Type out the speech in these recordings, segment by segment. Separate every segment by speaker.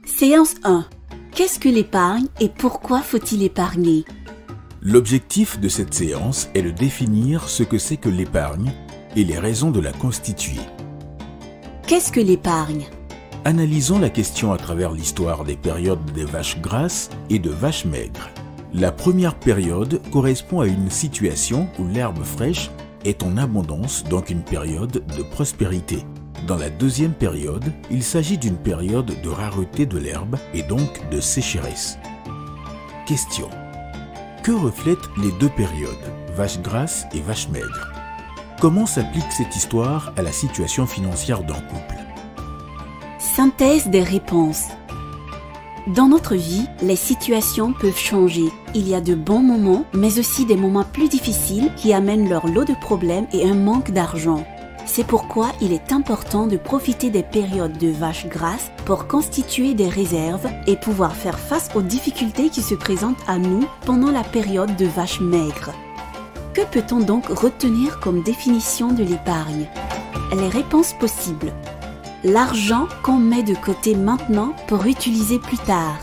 Speaker 1: Séance 1. Qu'est-ce que l'épargne et pourquoi faut-il épargner?
Speaker 2: L'objectif de cette séance est de définir ce que c'est que l'épargne et les raisons de la constituer.
Speaker 1: Qu'est-ce que l'épargne?
Speaker 2: Analysons la question à travers l'histoire des périodes des vaches grasses et de vaches maigres. La première période correspond à une situation où l'herbe fraîche est en abondance, donc une période de prospérité. Dans la deuxième période, il s'agit d'une période de rareté de l'herbe et donc de sécheresse. Question. Que reflètent les deux périodes, vaches grasses et vaches maigres? Comment s'applique cette histoire à la situation financière d'un couple?
Speaker 1: Synthèse des réponses. Dans notre vie, les situations peuvent changer. Il y a de bons moments, mais aussi des moments plus difficiles qui amènent leur lot de problèmes et un manque d'argent. C'est pourquoi il est important de profiter des périodes de vaches grasses pour constituer des réserves et pouvoir faire face aux difficultés qui se présentent à nous pendant la période de vaches maigres. Que peut-on donc retenir comme définition de l'épargne? Les réponses possibles. L'argent qu'on met de côté maintenant pour utiliser plus tard.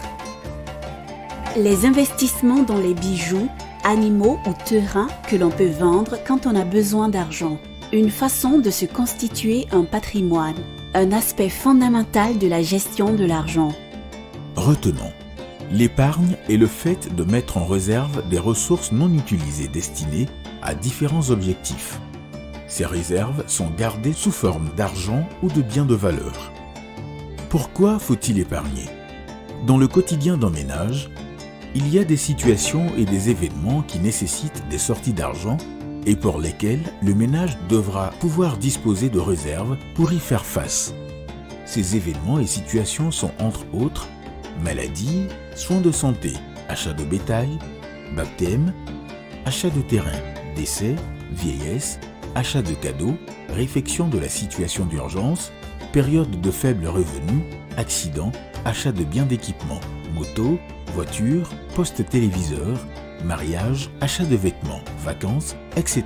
Speaker 1: Les investissements dans les bijoux, animaux ou terrains que l'on peut vendre quand on a besoin d'argent. Une façon de se constituer un patrimoine, un aspect fondamental de la gestion de l'argent.
Speaker 2: Retenons, l'épargne est le fait de mettre en réserve des ressources non utilisées destinées à différents objectifs. Ces réserves sont gardées sous forme d'argent ou de biens de valeur. Pourquoi faut-il épargner? Dans le quotidien d'un ménage, il y a des situations et des événements qui nécessitent des sorties d'argent et pour lesquels le ménage devra pouvoir disposer de réserves pour y faire face. Ces événements et situations sont entre autres maladies, soins de santé, achat de bétail, baptême, achat de terrain, décès, vieillesse, achat de cadeaux, réfection de la situation d'urgence, période de faible revenu, accident, achat de biens d'équipement, moto, voiture, poste téléviseur, mariage, achat de vêtements, vacances, etc.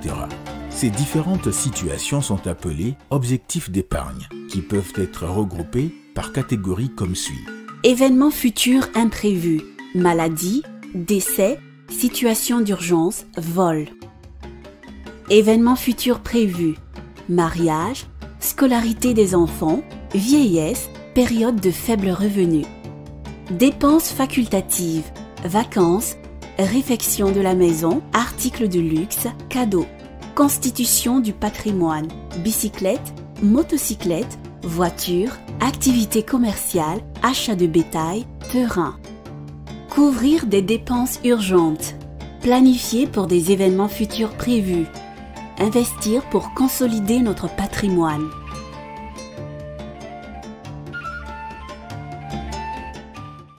Speaker 2: Ces différentes situations sont appelées objectifs d'épargne, qui peuvent être regroupés par catégories comme suit.
Speaker 1: Événements futurs imprévus, maladie, décès, situation d'urgence, vol. Événements futurs prévus, mariage, scolarité des enfants, vieillesse, période de faible revenu. Dépenses facultatives, vacances, réfection de la maison, articles de luxe, cadeaux. Constitution du patrimoine, bicyclette, motocyclette, voiture, activités commerciales, achat de bétail, terrain. Couvrir des dépenses urgentes. Planifier pour des événements futurs prévus. Investir pour consolider notre patrimoine.